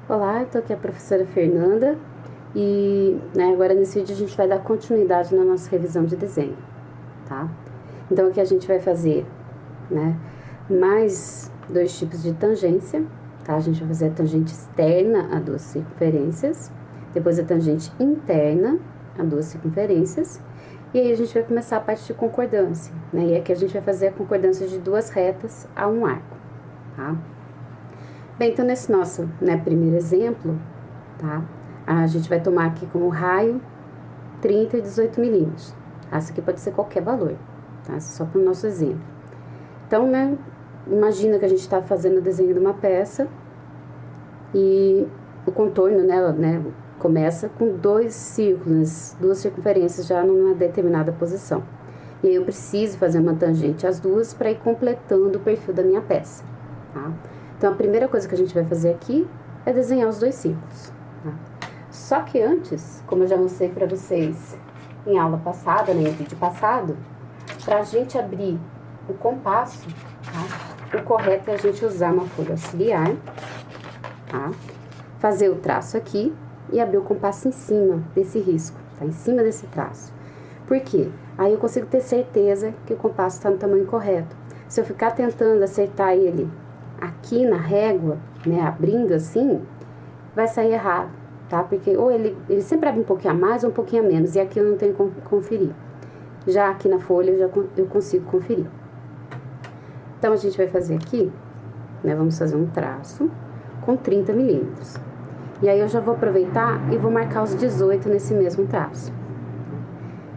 Olá, eu tô aqui a professora Fernanda e agora nesse vídeo a gente vai dar continuidade na nossa revisão de desenho, tá? Então aqui a gente vai fazer, mais dois tipos de tangência, tá? A gente vai fazer a tangente externa a duas circunferências, depois a tangente interna a duas circunferências, e aí a gente vai começar a parte de concordância, né? E aqui a gente vai fazer a concordância de duas retas a um arco, tá? Bem, então nesse nosso, primeiro exemplo, tá? A gente vai tomar aqui como raio 30 e 18 milímetros. Tá? Isso aqui pode ser qualquer valor, tá? Só para o nosso exemplo. Então, imagina que a gente está fazendo o desenho de uma peça e o contorno nela, começa com dois círculos, duas circunferências já numa determinada posição. E aí eu preciso fazer uma tangente às duas para ir completando o perfil da minha peça, tá? Então, a primeira coisa que a gente vai fazer aqui é desenhar os dois círculos, tá? Só que antes, como eu já mostrei para vocês em aula passada, em vídeo passado, para a gente abrir o compasso, tá? O correto é a gente usar uma folha auxiliar, tá? Fazer o traço aqui e abrir o compasso em cima desse risco, tá? Em cima desse traço. Por quê? Aí eu consigo ter certeza que o compasso está no tamanho correto. Se eu ficar tentando acertar ele aqui na régua, abrindo assim, vai sair errado, tá? Porque ou ele sempre abre um pouquinho a mais ou um pouquinho a menos, e aqui eu não tenho como conferir. Já aqui na folha eu consigo conferir. Então, a gente vai fazer aqui, vamos fazer um traço com 30 milímetros. E aí eu já vou aproveitar e vou marcar os 18 nesse mesmo traço.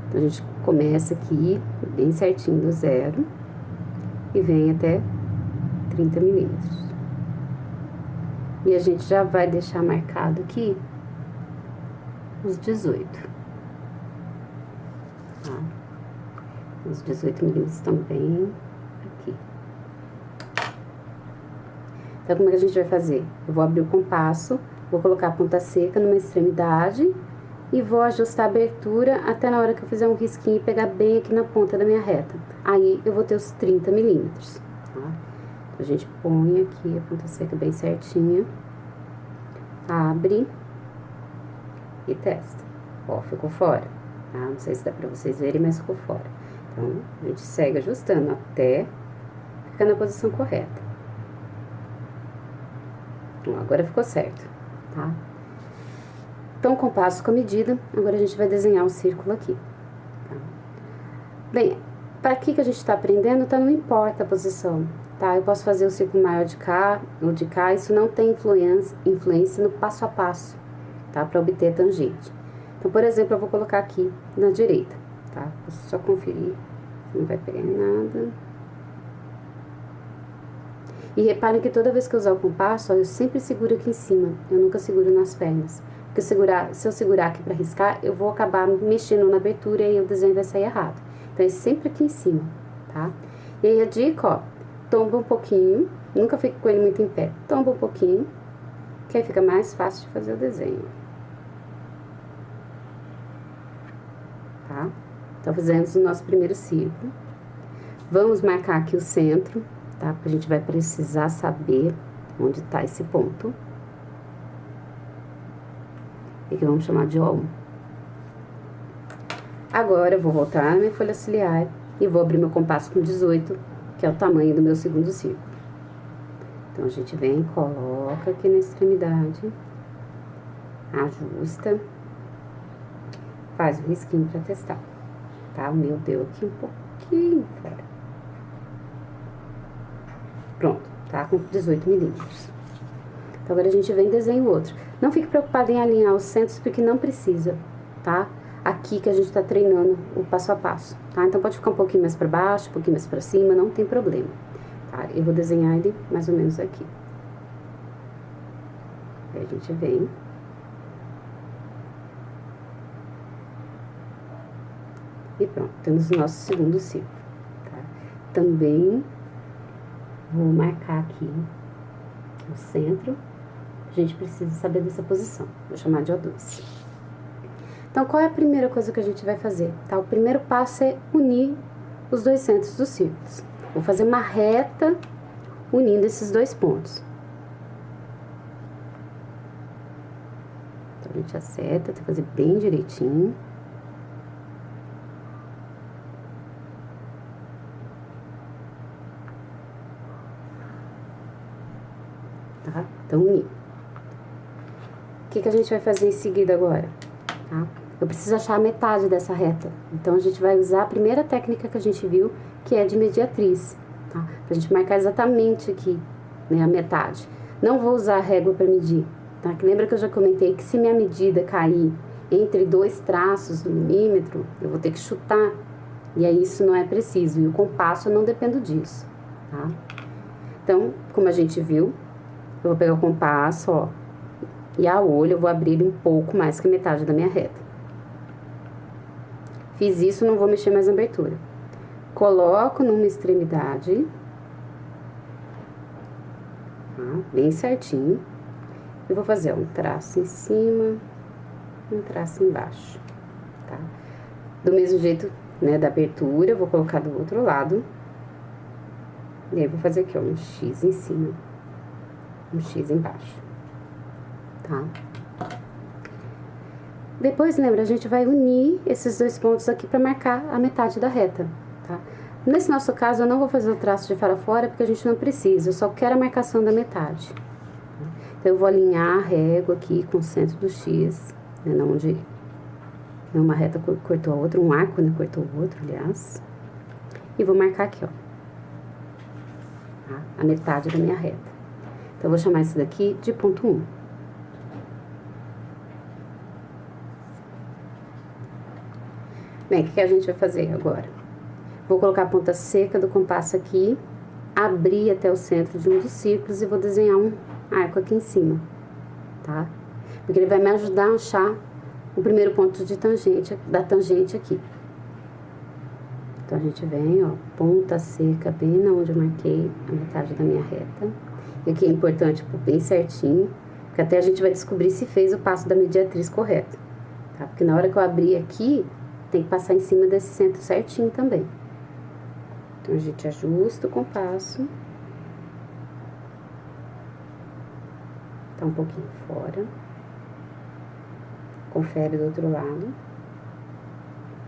Então, a gente começa aqui, bem certinho do zero, e vem até 30 milímetros. E a gente já vai deixar marcado aqui os 18. Tá? Os 18 milímetros também aqui. Então, como é que a gente vai fazer? Eu vou abrir o compasso, vou colocar a ponta seca numa extremidade e vou ajustar a abertura até na hora que eu fizer um risquinho e pegar bem aqui na ponta da minha reta. Aí, eu vou ter os 30 milímetros, tá? A gente põe aqui a ponta seca bem certinha, abre e testa. Ó, ficou fora, tá? Não sei se dá pra vocês verem, mas ficou fora. Então, a gente segue ajustando até ficar na posição correta. Então, agora ficou certo, tá? Então, compasso com a medida, agora a gente vai desenhar o círculo aqui, tá? Bem, para aqui que a gente tá aprendendo, tá, não importa a posição, tá? Eu posso fazer o círculo maior de cá ou de cá, isso não tem influência no passo a passo, tá? Para obter a tangente. Então, por exemplo, eu vou colocar aqui na direita, tá? Vou só conferir, não vai pegar nada. E reparem que toda vez que eu usar o compasso, ó, eu sempre seguro aqui em cima, eu nunca seguro nas pernas. Porque se eu segurar aqui para riscar, eu vou acabar mexendo na abertura e o desenho vai sair errado. Então, é sempre aqui em cima, tá? E aí a dica, ó, tomba um pouquinho, nunca fique com ele muito em pé, tomba um pouquinho, que aí fica mais fácil de fazer o desenho. Tá? Então, fizemos o nosso primeiro círculo. Vamos marcar aqui o centro, tá? Porque a gente vai precisar saber onde tá esse ponto. E que vamos chamar de O1. Agora, eu vou voltar na minha folha auxiliar e vou abrir meu compasso com 18, que é o tamanho do meu segundo círculo. Então, a gente vem, coloca aqui na extremidade, ajusta, faz um risquinho pra testar, tá? O meu deu aqui um pouquinho fora. Pronto, tá? Com 18 milímetros. Então, agora a gente vem e desenha o outro. Não fique preocupado em alinhar os centros, porque não precisa, tá? Aqui que a gente tá treinando o passo a passo, tá? Então, pode ficar um pouquinho mais pra baixo, um pouquinho mais pra cima, não tem problema, tá? Eu vou desenhar ele mais ou menos aqui. Aí a gente vem. E pronto, temos o nosso segundo círculo, tá? Também vou marcar aqui o centro. A gente precisa saber dessa posição. Vou chamar de O2. Então, qual é a primeira coisa que a gente vai fazer? Tá? O primeiro passo é unir os dois centros dos círculos. Vou fazer uma reta unindo esses dois pontos. Então, a gente acerta, tem que fazer bem direitinho. Tá? Então, unir. O que a gente vai fazer em seguida agora? Tá? Eu preciso achar a metade dessa reta. Então, a gente vai usar a primeira técnica que a gente viu, que é de mediatriz, tá? Pra gente marcar exatamente aqui, né, a metade. Não vou usar a régua para medir, tá? Que lembra que eu já comentei que se minha medida cair entre 2 traços do milímetro, eu vou ter que chutar. E aí isso não é preciso. E o compasso eu não dependo disso, tá? Então, como a gente viu, eu vou pegar o compasso, ó, e a olho eu vou abrir ele um pouco mais que a metade da minha reta. Fiz isso, não vou mexer mais na abertura. Coloco numa extremidade, tá? Bem certinho. E vou fazer um traço em cima, um traço embaixo, tá? Do mesmo jeito, né, da abertura, eu vou colocar do outro lado. E aí, vou fazer aqui, ó, um X em cima, um X embaixo, tá? Depois, lembra, a gente vai unir esses 2 pontos aqui para marcar a metade da reta, tá? Nesse nosso caso, eu não vou fazer o traço de fora a fora, porque a gente não precisa, eu só quero a marcação da metade. Então, eu vou alinhar a régua aqui com o centro do X, né, onde uma reta cortou a outra, um arco, né, cortou o outro, aliás. E vou marcar aqui, ó, tá? A metade da minha reta. Então, eu vou chamar esse daqui de ponto 1. Bem, o que a gente vai fazer agora? Vou colocar a ponta seca do compasso aqui, abrir até o centro de um dos círculos e vou desenhar um arco aqui em cima, tá? Porque ele vai me ajudar a achar o primeiro ponto de tangente, da tangente aqui. Então, a gente vem, ó, ponta seca bem na onde eu marquei a metade da minha reta. E aqui é importante pôr bem certinho, porque até a gente vai descobrir se fez o passo da mediatriz correto, tá? Porque na hora que eu abrir aqui, tem que passar em cima desse centro certinho também. Então, a gente ajusta o compasso. Tá um pouquinho fora. Confere do outro lado. Um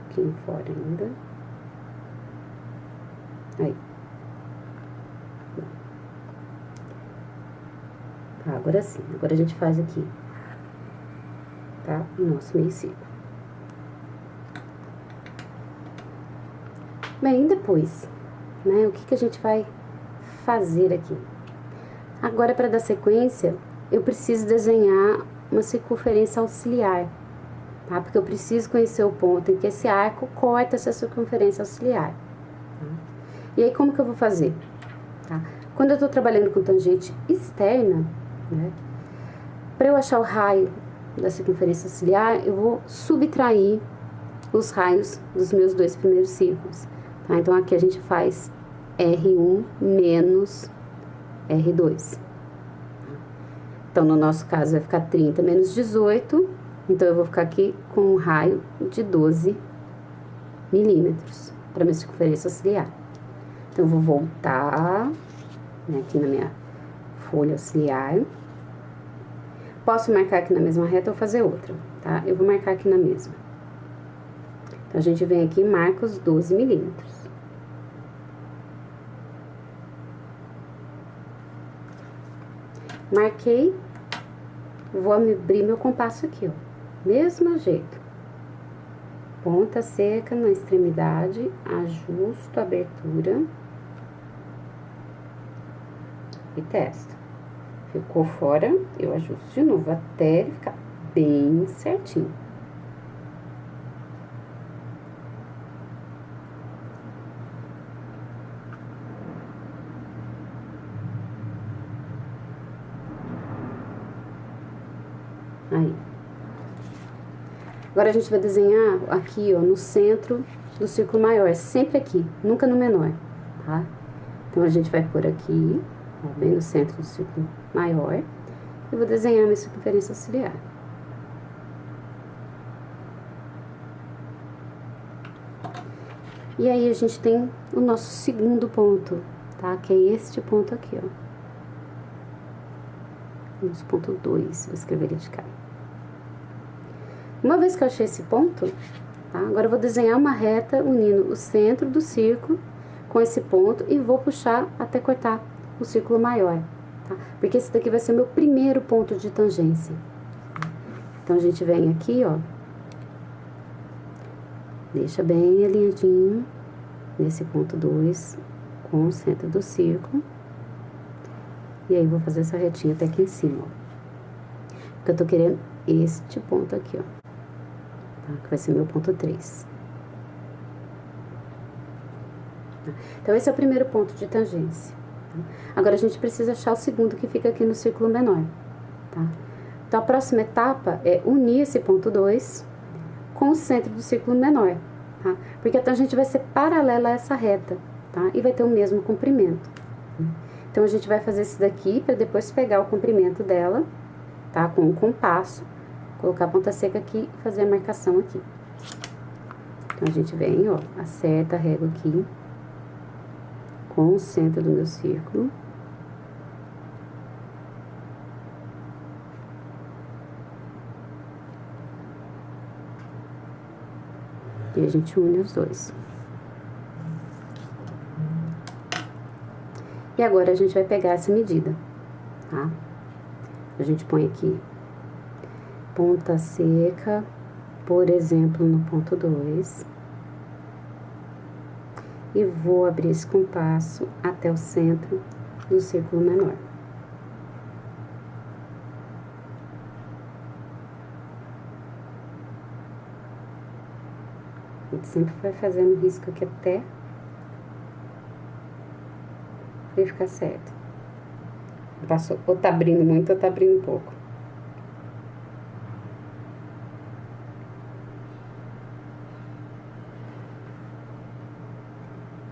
pouquinho fora ainda. Aí. Tá, agora sim. Agora a gente faz aqui, tá? O nosso meio círculo. Bem, depois, né, o que a gente vai fazer aqui? Agora, para dar sequência, eu preciso desenhar uma circunferência auxiliar, tá? Porque eu preciso conhecer o ponto em que esse arco corta essa circunferência auxiliar. Tá? E aí, como que eu vou fazer? Tá? Quando eu estou trabalhando com tangente externa, né, para eu achar o raio da circunferência auxiliar, eu vou subtrair os raios dos meus 2 primeiros círculos. Tá? Então, aqui a gente faz R1 menos R2. Então, no nosso caso, vai ficar 30 menos 18. Então, eu vou ficar aqui com um raio de 12 milímetros para minha circunferência auxiliar. Então, eu vou voltar, né, aqui na minha folha auxiliar. Posso marcar aqui na mesma reta ou fazer outra, tá? Eu vou marcar aqui na mesma. Então, a gente vem aqui e marca os 12 milímetros. Marquei, vou abrir meu compasso aqui, ó. Mesmo jeito. Ponta seca na extremidade, ajusto a abertura e testo. Ficou fora, eu ajusto de novo até ele ficar bem certinho. Aí. Agora, a gente vai desenhar aqui, ó, no centro do círculo maior, sempre aqui, nunca no menor, tá? Então, a gente vai pôr aqui, ó, bem no centro do círculo maior, e vou desenhar minha circunferência auxiliar. E aí, a gente tem o nosso segundo ponto, tá? Que é este ponto aqui, ó. Nosso ponto 2, vou escrever ele de cá. Uma vez que eu achei esse ponto, tá? Agora eu vou desenhar uma reta unindo o centro do círculo com esse ponto e vou puxar até cortar o círculo maior, tá? Porque esse daqui vai ser meu primeiro ponto de tangência. Então, a gente vem aqui, ó, deixa bem alinhadinho nesse ponto 2 com o centro do círculo. E aí, vou fazer essa retinha até aqui em cima, ó. Porque eu tô querendo este ponto aqui, ó, tá? Que vai ser meu ponto 3. Então, esse é o primeiro ponto de tangência. Tá? Agora, a gente precisa achar o segundo que fica aqui no círculo menor, tá? Então, a próxima etapa é unir esse ponto 2 com o centro do círculo menor, tá? Porque a tangente vai ser paralela a essa reta, tá? E vai ter o mesmo comprimento. Então, a gente vai fazer esse daqui para depois pegar o comprimento dela, tá? Com o compasso, colocar a ponta seca aqui e fazer a marcação aqui. Então, a gente vem, ó, acerta a régua aqui com o centro do meu círculo. E a gente une os dois. E agora a gente vai pegar essa medida, tá? A gente põe aqui ponta seca, por exemplo, no ponto 2. E vou abrir esse compasso até o centro do círculo menor. A gente sempre vai fazendo risco aqui até ele ficar certo. Ou tá abrindo muito ou tá abrindo pouco.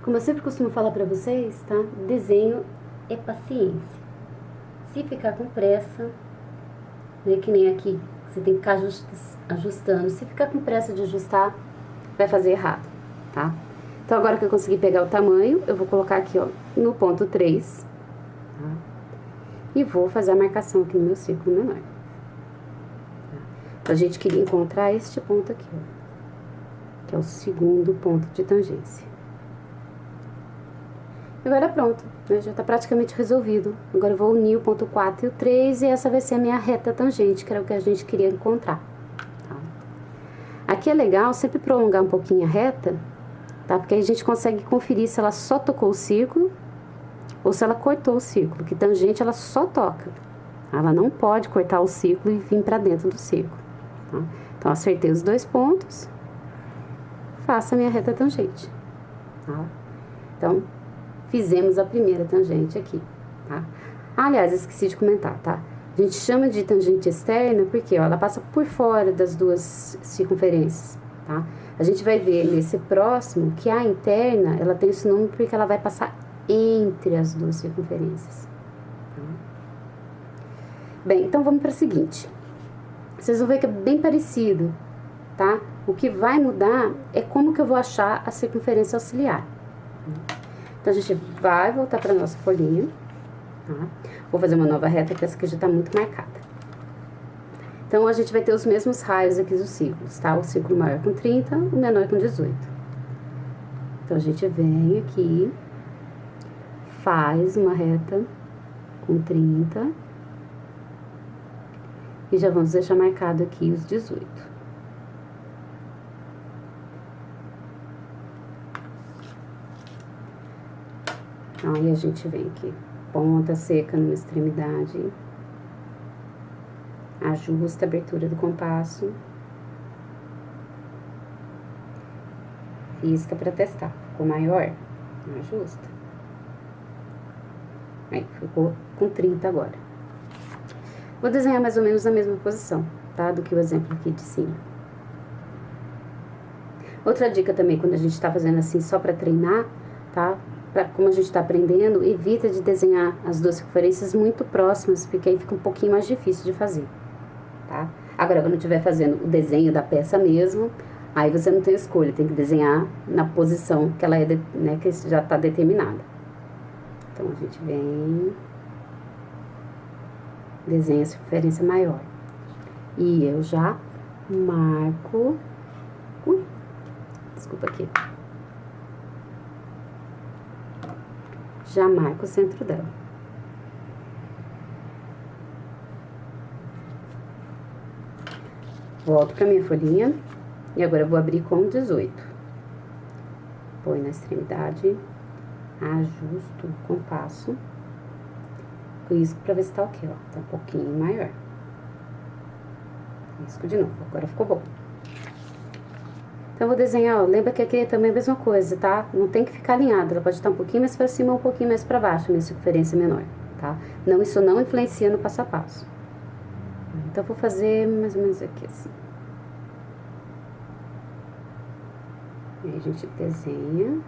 Como eu sempre costumo falar pra vocês, tá? Desenho é paciência. Se ficar com pressa, né, que nem aqui, você tem que ficar ajustando. Se ficar com pressa de ajustar, vai fazer errado, tá? Então, agora que eu consegui pegar o tamanho, eu vou colocar aqui, ó, no ponto 3, tá? E vou fazer a marcação aqui no meu círculo menor. Tá? Então, a gente queria encontrar este ponto aqui, ó, que é o segundo ponto de tangência. Agora pronto, né? Já tá praticamente resolvido. Agora eu vou unir o ponto 4 e o 3 e essa vai ser a minha reta tangente, que era o que a gente queria encontrar. Tá? Aqui é legal sempre prolongar um pouquinho a reta, tá? Porque aí a gente consegue conferir se ela só tocou o círculo ou se ela cortou o círculo, que tangente ela só toca. Ela não pode cortar o círculo e vir para dentro do círculo. Tá? Então, acertei os dois pontos, faço a minha reta tangente. Tá? Então, fizemos a primeira tangente aqui, tá? Aliás, esqueci de comentar, tá? A gente chama de tangente externa porque, ó, ela passa por fora das duas circunferências, tá? A gente vai ver nesse próximo que a interna, ela tem esse nome porque ela vai passar entre as duas circunferências. Tá? Bem, então vamos para o seguinte. Vocês vão ver que é bem parecido, tá? O que vai mudar é como que eu vou achar a circunferência auxiliar. Então, a gente vai voltar para nossa folhinha, tá? Vou fazer uma nova reta, que essa aqui já tá muito marcada. Então, a gente vai ter os mesmos raios aqui dos círculos, tá? O círculo maior com 30, o menor com 18. Então, a gente vem aqui, faz uma reta com 30, e já vamos deixar marcado aqui os 18. Aí a gente vem aqui, ponta seca numa extremidade, ajusta a abertura do compasso, risca para testar. Ficou maior? Ajusta. Aí, ficou com 30 agora. Vou desenhar mais ou menos na mesma posição, tá? Do que o exemplo aqui de cima. Outra dica também, quando a gente tá fazendo assim só para treinar, tá? Como a gente está aprendendo, evita de desenhar as duas circunferências muito próximas, porque aí fica um pouquinho mais difícil de fazer, tá? Agora, quando estiver fazendo o desenho da peça mesmo, aí você não tem escolha, tem que desenhar na posição que ela é, né, que já está determinada. Então, a gente vem, desenha a circunferência maior. E eu já marco, desculpa aqui, já marco o centro dela. Volto pra minha folhinha, e agora eu vou abrir com 18. Põe na extremidade, ajusto o compasso, risco pra ver se tá ok, ó, tá um pouquinho maior. Risco de novo, agora ficou bom. Então, eu vou desenhar, ó, lembra que aqui é também a mesma coisa, tá? Não tem que ficar alinhada, ela pode estar um pouquinho mais pra cima ou um pouquinho mais pra baixo, minha circunferência menor, tá? Não, isso não influencia no passo a passo. Então, eu vou fazer mais ou menos aqui, assim. Aí, a gente desenha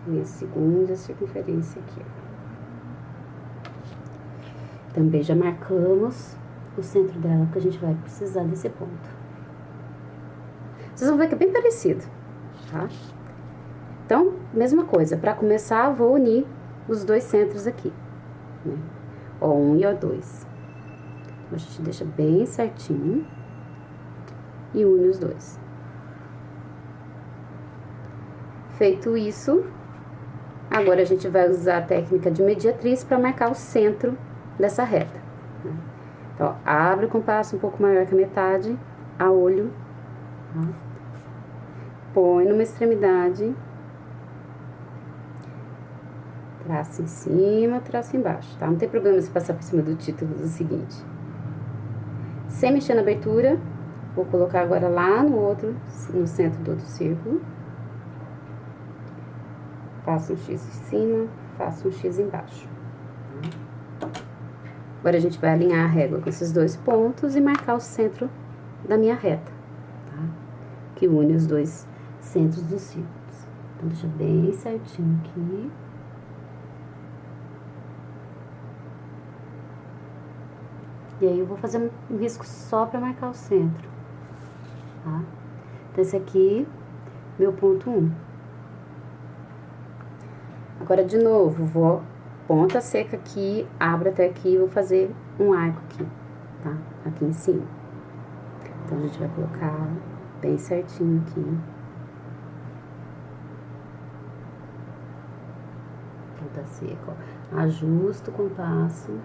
minha segunda circunferência aqui, ó. Também já marcamos o centro dela, porque a gente vai precisar desse ponto. Vocês vão ver que é bem parecido, tá? Então, mesma coisa, para começar, vou unir os dois centros aqui, né? O1 e o 2. Então, a gente deixa bem certinho e une os dois. Feito isso, agora a gente vai usar a técnica de mediatriz para marcar o centro dessa reta, né? Então, ó, abre o compasso um pouco maior que a metade, a olho, tá? Põe numa extremidade, traça em cima, traça embaixo, tá? Não tem problema se passar por cima do título do seguinte. Sem mexer na abertura, vou colocar agora lá no centro do outro círculo. Faço um X em cima, faço um X embaixo. Agora, a gente vai alinhar a régua com esses dois pontos e marcar o centro da minha reta, tá? Que une os dois centros dos círculos. Então, deixa bem certinho aqui. E aí, eu vou fazer um risco só pra marcar o centro, tá? Então, esse aqui, meu ponto 1. Agora, de novo, vou ponta seca aqui, abro até aqui e vou fazer um arco aqui, tá? Aqui em cima. Então, a gente vai colocar bem certinho aqui. Ponta seca, ó. Ajusto o compasso.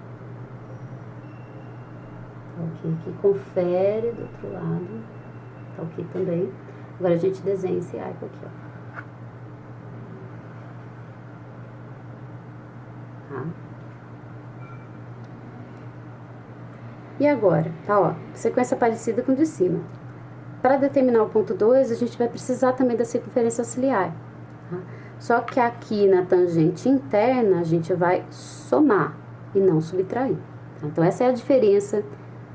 Tá ok aqui, confere do outro lado. Tá ok também. Agora, a gente desenha esse arco aqui, ó. Tá? E agora, tá, ó, sequência parecida com o de cima. Para determinar o ponto 2, a gente vai precisar também da circunferência auxiliar, tá? Só que aqui na tangente interna, a gente vai somar e não subtrair, tá? Então, essa é a diferença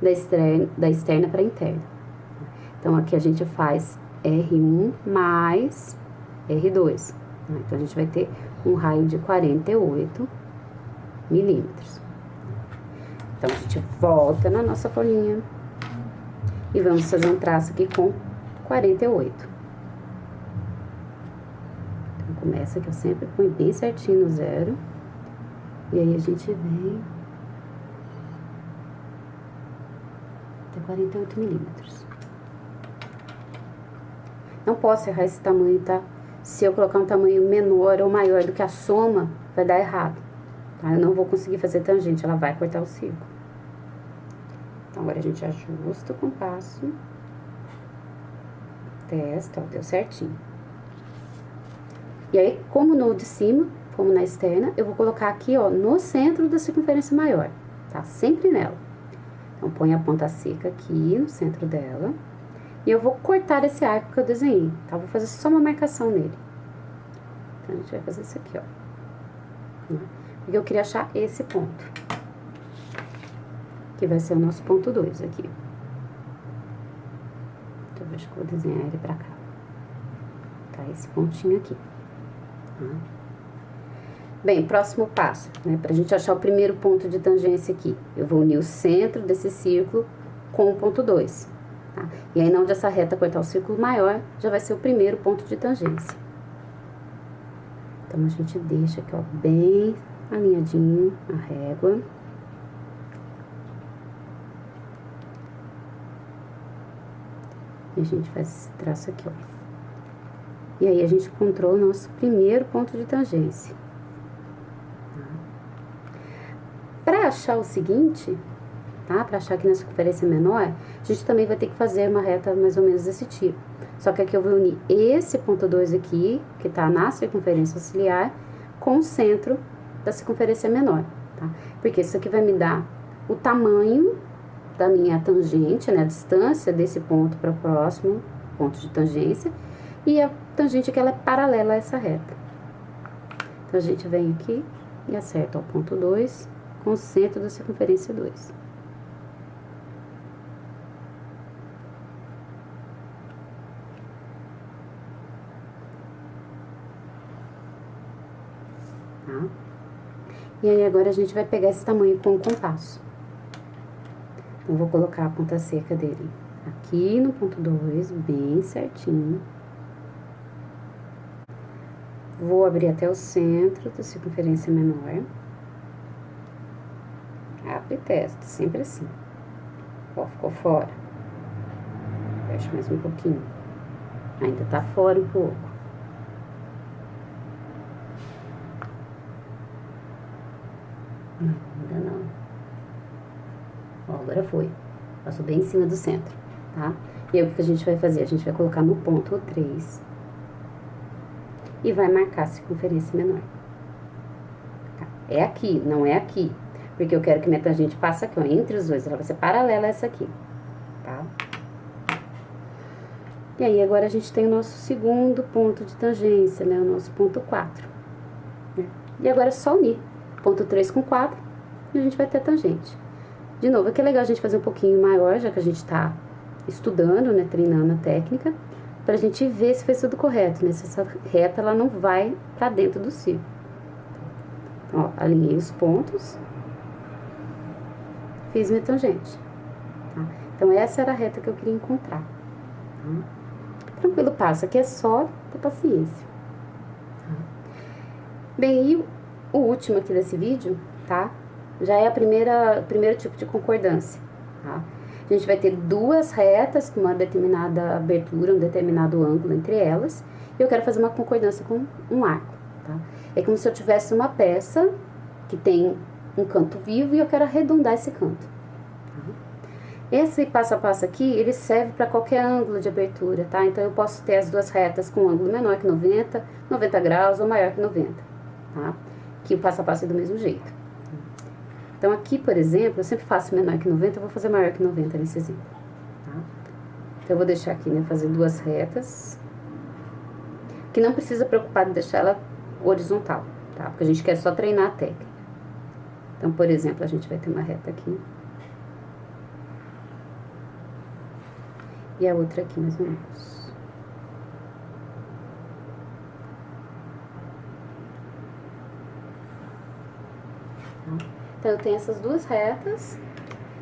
da externa para a interna. Então, aqui a gente faz R1 mais R2. Tá? Então, a gente vai ter um raio de 48 milímetros. Então, a gente volta na nossa folhinha e vamos fazer um traço aqui com 48. Então, começa que eu sempre ponho bem certinho no zero. E aí, a gente vem até 48 milímetros. Não posso errar esse tamanho, tá? Se eu colocar um tamanho menor ou maior do que a soma, vai dar errado. Tá? Eu não vou conseguir fazer tangente, ela vai cortar o círculo. Então, agora a gente ajusta o compasso. Testa, ó, deu certinho. E aí, como no de cima, como na externa, eu vou colocar aqui, ó, no centro da circunferência maior, tá? Sempre nela. Então, põe a ponta seca aqui no centro dela. E eu vou cortar esse arco que eu desenhei, tá? Vou fazer só uma marcação nele. Então, a gente vai fazer isso aqui, ó. Porque eu queria achar esse ponto. Que vai ser o nosso ponto 2 aqui. Então, eu acho que eu vou desenhar ele pra cá. Tá? Esse pontinho aqui. Tá? Bem, próximo passo, né? Pra gente achar o primeiro ponto de tangência aqui. Eu vou unir o centro desse círculo com o ponto 2. Tá? E aí, onde essa reta cortar o círculo maior, já vai ser o primeiro ponto de tangência. Então, a gente deixa aqui, ó, bem alinhadinho a régua. E a gente faz esse traço aqui, ó. E aí, a gente encontrou o nosso primeiro ponto de tangência. Para achar o seguinte, tá? Para achar aqui na circunferência menor, a gente também vai ter que fazer uma reta mais ou menos desse tipo. Só que aqui eu vou unir esse ponto 2 aqui, que tá na circunferência auxiliar, com o centro da circunferência menor, tá? Porque isso aqui vai me dar o tamanho da minha tangente, né? A distância desse ponto para o próximo ponto de tangência. E a tangente que ela é paralela a essa reta. Então, a gente vem aqui e acerta o ponto 2 com o centro da circunferência 2. Tá? E aí, agora a gente vai pegar esse tamanho com o compasso. Então, vou colocar a ponta seca dele aqui no ponto 2, bem certinho. Vou abrir até o centro da circunferência menor. Abre e testa, sempre assim. Ó, ficou fora. Fecha mais um pouquinho. Ainda tá fora um pouco. Não, ainda não. Ó, agora foi. Passou bem em cima do centro, tá? E aí, o que a gente vai fazer? A gente vai colocar no ponto 3. E vai marcar a circunferência menor. Tá? É aqui, não é aqui. Porque eu quero que minha tangente passe aqui, ó, entre os dois. Ela vai ser paralela a essa aqui, tá? E aí, agora a gente tem o nosso segundo ponto de tangência, né? O nosso ponto 4. Né? E agora é só unir ponto 3 com 4 e a gente vai ter a tangente. De novo, aqui é legal a gente fazer um pouquinho maior, já que a gente tá estudando, né? Treinando a técnica. Pra gente ver se fez tudo correto, né? Se essa reta, ela não vai pra dentro do círculo. Ó, alinhei os pontos. Fiz minha tangente. Tá? Então, essa era a reta que eu queria encontrar. Tá? Tranquilo, passo. Aqui é só ter paciência. Tá? Bem, e o último aqui desse vídeo, tá? Já é o primeiro tipo de concordância, tá? A gente vai ter duas retas com uma determinada abertura, um determinado ângulo entre elas. E eu quero fazer uma concordância com um arco, tá? É como se eu tivesse uma peça que tem um canto vivo e eu quero arredondar esse canto. Tá? Esse passo a passo aqui, ele serve para qualquer ângulo de abertura, tá? Então, eu posso ter as duas retas com um ângulo menor que 90, 90 graus ou maior que 90, tá? Que o passo a passo é do mesmo jeito. Então, aqui, por exemplo, eu sempre faço menor que 90, eu vou fazer maior que 90 nesse exemplo, tá? Então, eu vou deixar aqui, né, fazer duas retas, que não precisa preocupar de deixar ela horizontal, tá? Porque a gente quer só treinar a técnica. Então, por exemplo, a gente vai ter uma reta aqui. E a outra aqui, mais ou menos. Então, eu tenho essas duas retas,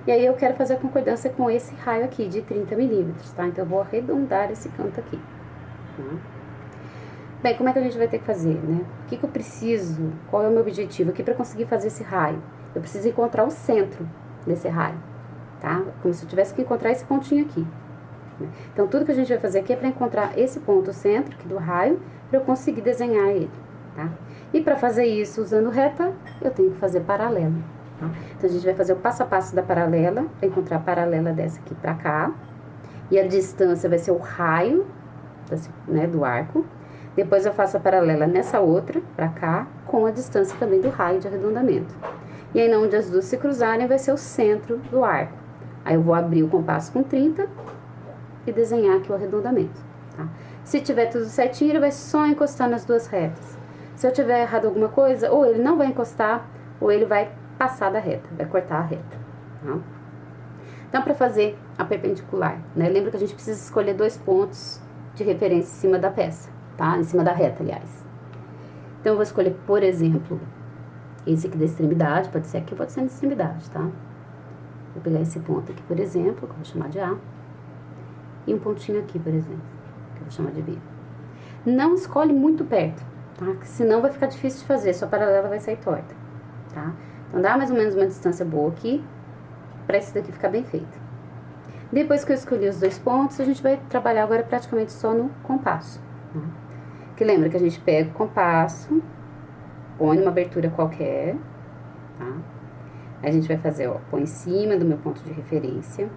e aí eu quero fazer a concordância com esse raio aqui, de 30 milímetros, tá? Então, eu vou arredondar esse canto aqui, tá? Bem, como é que a gente vai ter que fazer, né? O que eu preciso, qual é o meu objetivo aqui para conseguir fazer esse raio? Eu preciso encontrar o centro desse raio, tá? Como se eu tivesse que encontrar esse pontinho aqui. Né? Então, tudo que a gente vai fazer aqui é para encontrar esse ponto, o centro aqui do raio, para eu conseguir desenhar ele, tá? E para fazer isso usando reta, eu tenho que fazer paralela, tá? Então, a gente vai fazer o passo a passo da paralela, para encontrar a paralela dessa aqui para cá. E a distância vai ser o raio, né, do arco. Depois eu faço a paralela nessa outra, para cá, com a distância também do raio de arredondamento. E aí, onde as duas se cruzarem, vai ser o centro do arco. Aí, eu vou abrir o compasso com 30 e desenhar aqui o arredondamento, tá? Se tiver tudo certinho, ele vai só encostar nas duas retas. Se eu tiver errado alguma coisa, ou ele não vai encostar, ou ele vai passar da reta, vai cortar a reta, tá? Então, para fazer a perpendicular, né? Lembra que a gente precisa escolher dois pontos de referência em cima da peça, tá? Em cima da reta, aliás. Então, eu vou escolher, por exemplo, esse aqui da extremidade, pode ser aqui, pode ser na extremidade, tá? Vou pegar esse ponto aqui, por exemplo, que eu vou chamar de A. E um pontinho aqui, por exemplo, que eu vou chamar de B. Não escolhe muito perto, tá? Senão vai ficar difícil de fazer, sua paralela vai sair torta, tá? Então, dá mais ou menos uma distância boa aqui, pra esse daqui ficar bem feito. Depois que eu escolhi os 2 pontos, a gente vai trabalhar agora praticamente só no compasso. Né? Que lembra que a gente pega o compasso, põe numa abertura qualquer, tá? A gente vai fazer, ó, põe em cima do meu ponto de referência.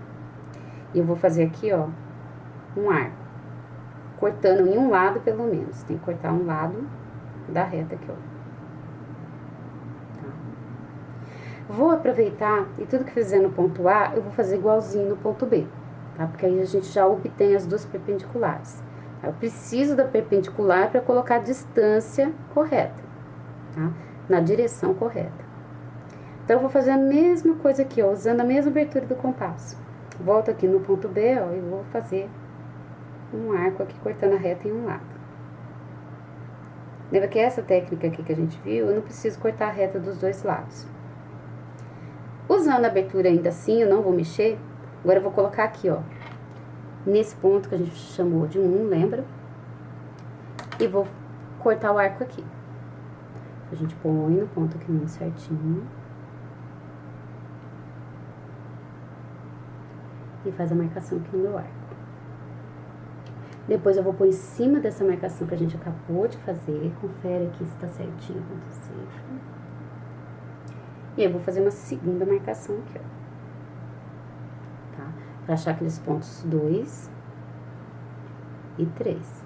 E eu vou fazer aqui, ó, um arco. Cortando em um lado, pelo menos. Tem que cortar um lado da reta aqui, ó. Tá? Vou aproveitar, e tudo que fizer no ponto A, eu vou fazer igualzinho no ponto B, tá? Porque aí a gente já obtém as duas perpendiculares. Eu preciso da perpendicular para colocar a distância correta, tá? Na direção correta. Então, eu vou fazer a mesma coisa aqui, ó, usando a mesma abertura do compasso. Volto aqui no ponto B, ó, e vou fazer um arco aqui, cortando a reta em um lado. Lembra que essa técnica aqui que a gente viu, eu não preciso cortar a reta dos 2 lados. Usando a abertura ainda assim, eu não vou mexer. Agora eu vou colocar aqui, ó, nesse ponto que a gente chamou de 1, lembra? E vou cortar o arco aqui. A gente põe no ponto aqui no certinho. E faz a marcação aqui no meu arco. Depois eu vou pôr em cima dessa marcação que a gente acabou de fazer. Confere aqui se tá certinho quanto seja. E aí eu vou fazer uma segunda marcação aqui, ó. Tá? Pra achar aqueles pontos 2 e 3.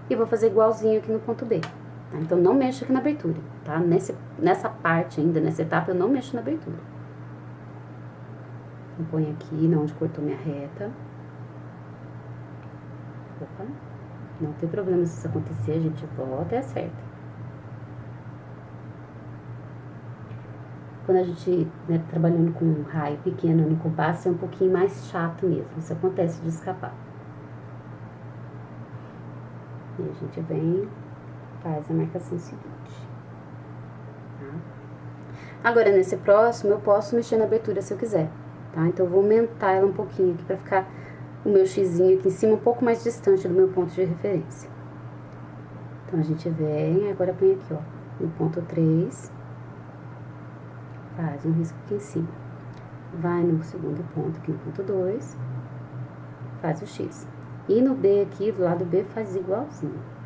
E vou fazer igualzinho aqui no ponto B. Tá? Então, não mexo aqui na abertura, tá? Nessa parte ainda, nessa etapa, eu não mexo na abertura. Então, põe aqui, onde cortou minha reta. Opa, não tem problema se isso acontecer, a gente volta e acerta. Quando a gente, né, trabalhando com um raio pequeno no compasso, é um pouquinho mais chato mesmo, isso acontece de escapar. E a gente vem, faz a marcação seguinte. Tá? Agora, nesse próximo, eu posso mexer na abertura se eu quiser, tá? Então, eu vou aumentar ela um pouquinho aqui pra ficar o meu xizinho aqui em cima, um pouco mais distante do meu ponto de referência. Então, a gente vem, agora põe aqui, ó, no ponto 3, faz um risco aqui em cima. Vai no segundo ponto, aqui no ponto 2, faz o X. E no B aqui, do lado B, faz igualzinho.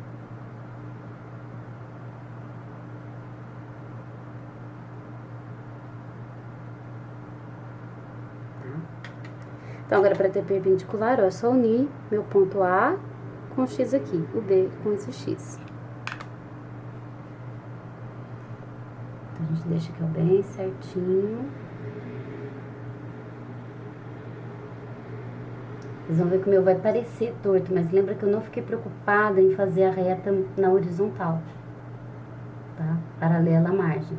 Então, agora, para ter perpendicular, ó, é só unir meu ponto A com o X aqui, o B com esse X. Então, a gente deixa aqui, ó, bem certinho. Vocês vão ver que o meu vai parecer torto, mas lembra que eu não fiquei preocupada em fazer a reta na horizontal, tá? Paralela à margem.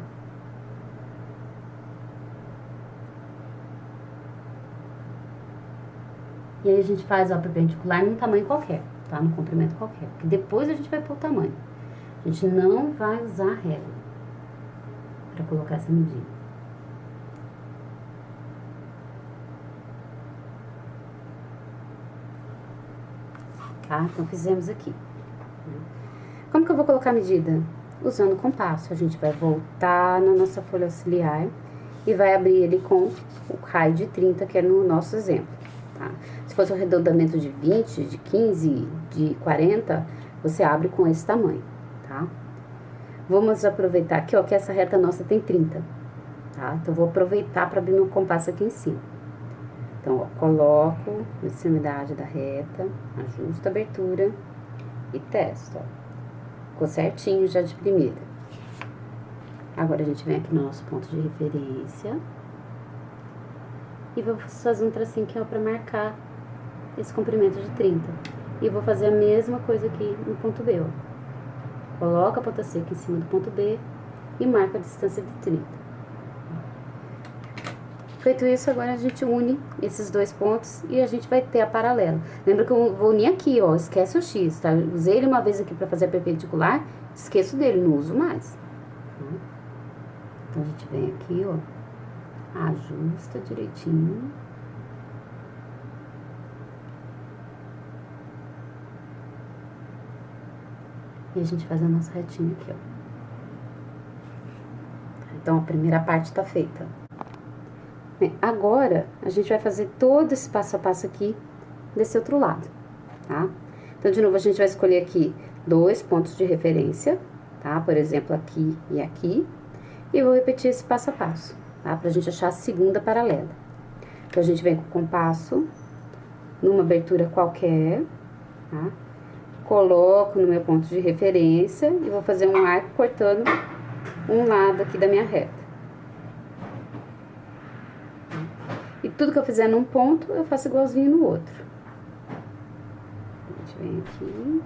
E aí a gente faz, ó, perpendicular num tamanho qualquer, tá? Num comprimento qualquer. Porque depois a gente vai pôr o tamanho. A gente não vai usar a régua pra colocar essa medida. Tá? Então, fizemos aqui. Como que eu vou colocar a medida? Usando o compasso. A gente vai voltar na nossa folha auxiliar e vai abrir ele com o raio de 30, que é no nosso exemplo. Tá? Se fosse um arredondamento de 20, de 15, de 40, você abre com esse tamanho, tá? Vamos aproveitar aqui, ó, que essa reta nossa tem 30, tá? Então, vou aproveitar para abrir meu compasso aqui em cima. Então, ó, coloco a extremidade da reta, ajusto a abertura e testo, ó. Ficou certinho já de primeira. Agora, a gente vem aqui no nosso ponto de referência. E vou fazer um tracinho aqui, ó, pra marcar esse comprimento de 30. E vou fazer a mesma coisa aqui no ponto B, ó. Coloca a ponta seca em cima do ponto B e marca a distância de 30. Feito isso, agora a gente une esses 2 pontos e a gente vai ter a paralela. Lembra que eu vou unir aqui, ó, esquece o X, tá? Eu usei ele uma vez aqui pra fazer a perpendicular, esqueço dele, não uso mais. Então, a gente vem aqui, ó. Ajusta direitinho. E a gente faz a nossa retinha aqui, ó. Então, a primeira parte tá feita. Bem, agora, a gente vai fazer todo esse passo a passo aqui desse outro lado, tá? Então, de novo, a gente vai escolher aqui 2 pontos de referência, tá? Por exemplo, aqui e aqui. E vou repetir esse passo a passo, tá? Pra gente achar a segunda paralela. Então, a gente vem com o compasso numa abertura qualquer, tá? Coloco no meu ponto de referência e vou fazer um arco cortando um lado aqui da minha reta. E tudo que eu fizer num ponto, eu faço igualzinho no outro. A gente vem aqui,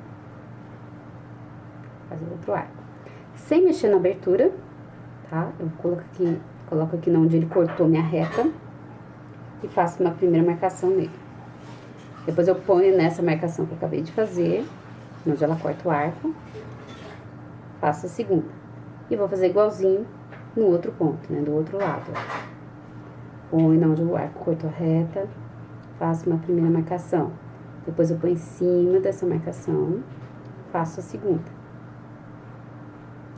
fazer outro arco. Sem mexer na abertura, tá? Eu coloco aqui onde ele cortou minha reta e faço uma primeira marcação nele. Depois eu ponho nessa marcação que eu acabei de fazer, onde ela corta o arco, faço a segunda. E vou fazer igualzinho no outro ponto, né, do outro lado. Ponho onde o arco cortou a reta, faço uma primeira marcação. Depois eu ponho em cima dessa marcação, faço a segunda.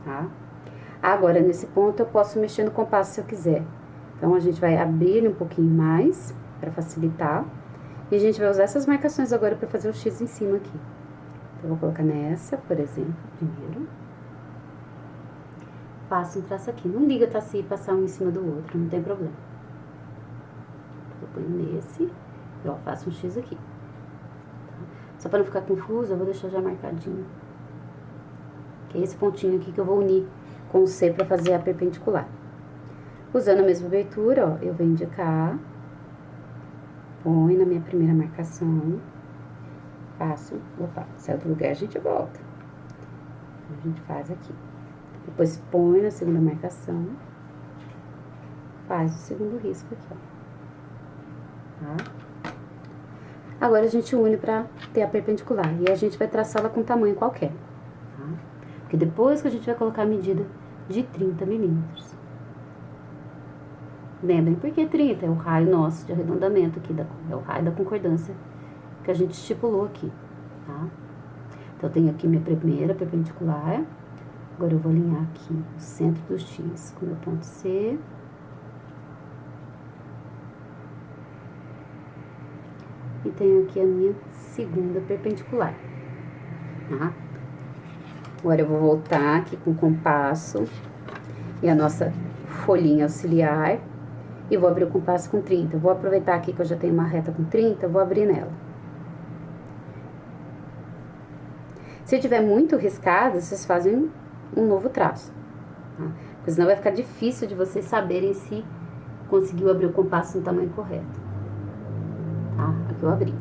Tá? Agora, nesse ponto, eu posso mexer no compasso se eu quiser. Então, a gente vai abrir ele um pouquinho mais, para facilitar. E a gente vai usar essas marcações agora para fazer o X em cima aqui. Então, eu vou colocar nessa, por exemplo, primeiro. Faço um traço aqui. Não liga traçar e passar um em cima do outro, não tem problema. Eu ponho nesse e, ó, faço um X aqui. Tá? Só para não ficar confuso, eu vou deixar já marcadinho. Que é esse pontinho aqui que eu vou unir com o C para fazer a perpendicular. Usando a mesma abertura, ó, eu venho de cá, ponho na minha primeira marcação, faço, opa, saiu do lugar, a gente volta. A gente faz aqui. Depois põe na segunda marcação, faz o segundo risco aqui, ó. Tá? Agora a gente une pra ter a perpendicular, e a gente vai traçá-la com tamanho qualquer, tá? Porque depois que a gente vai colocar a medida de 30 milímetros. Lembrem, porque 30 é o raio nosso de arredondamento aqui, é o raio da concordância que a gente estipulou aqui, tá? Então, eu tenho aqui minha primeira perpendicular. Agora, eu vou alinhar aqui o centro do X com o meu ponto C. E tenho aqui a minha segunda perpendicular, tá? Agora, eu vou voltar aqui com o compasso e a nossa folhinha auxiliar. E vou abrir o compasso com 30. Vou aproveitar aqui que eu já tenho uma reta com 30, vou abrir nela. Se tiver muito riscado, vocês fazem um novo traço, tá? Porque senão vai ficar difícil de vocês saberem se conseguiu abrir o compasso no tamanho correto. Tá? Aqui eu abri.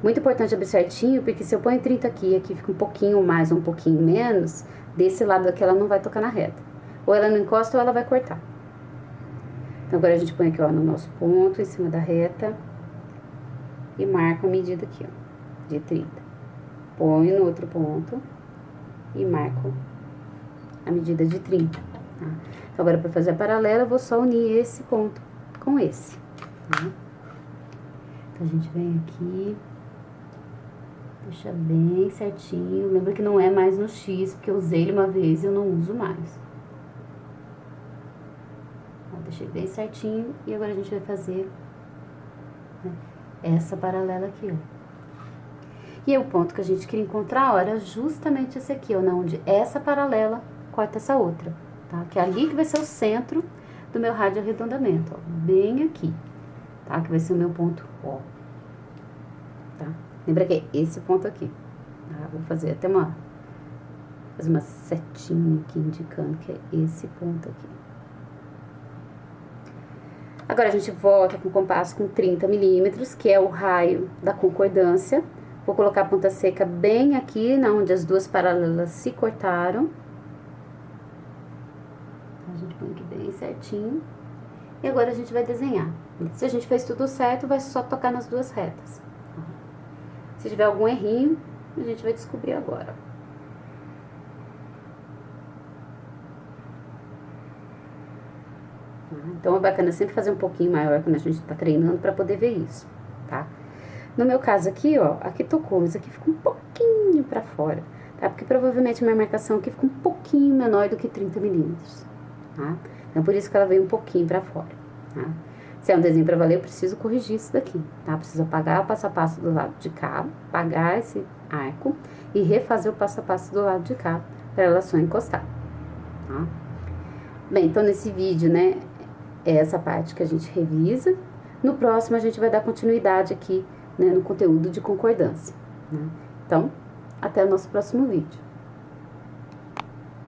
Muito importante abrir certinho, porque se eu ponho 30 aqui e aqui fica um pouquinho mais ou um pouquinho menos, desse lado aqui ela não vai tocar na reta. Ou ela não encosta ou ela vai cortar. Então, agora a gente põe aqui, ó, no nosso ponto, em cima da reta, e marca a medida aqui, ó, de 30. Ponho no outro ponto e marco a medida de 30, tá? Então, agora, para fazer a paralela, eu vou só unir esse ponto com esse, tá? Então, a gente vem aqui, deixa bem certinho. Lembra que não é mais no X, porque eu usei ele uma vez e eu não uso mais. Deixei bem certinho e agora a gente vai fazer, né, essa paralela aqui, ó. E o ponto que a gente queria encontrar, ó, era justamente esse aqui, ó, onde essa paralela corta essa outra, tá? Que é ali que vai ser o centro do meu raio de arredondamento, ó, bem aqui, tá? Que vai ser o meu ponto O, tá? Lembra que é esse ponto aqui, tá? Vou fazer até fazer uma setinha aqui indicando que é esse ponto aqui. Agora, a gente volta com o compasso com 30 milímetros, que é o raio da concordância. Vou colocar a ponta seca bem aqui, onde as duas paralelas se cortaram. A gente põe aqui bem certinho. E agora a gente vai desenhar. Se a gente fez tudo certo, vai só tocar nas duas retas. Se tiver algum errinho, a gente vai descobrir agora. Então, é bacana sempre fazer um pouquinho maior quando a gente tá treinando pra poder ver isso, tá? No meu caso aqui, ó, aqui tocou, mas aqui fica um pouquinho pra fora, tá? Porque provavelmente a minha marcação aqui fica um pouquinho menor do que 30 milímetros, tá? Então, por isso que ela veio um pouquinho pra fora, tá? Se é um desenho pra valer, eu preciso corrigir isso daqui, tá? Preciso apagar o passo a passo do lado de cá, apagar esse arco e refazer o passo a passo do lado de cá, pra ela só encostar, tá? Bem, então nesse vídeo, né, é essa parte que a gente revisa. No próximo, a gente vai dar continuidade aqui, né, no conteúdo de concordância, né? Então, até o nosso próximo vídeo.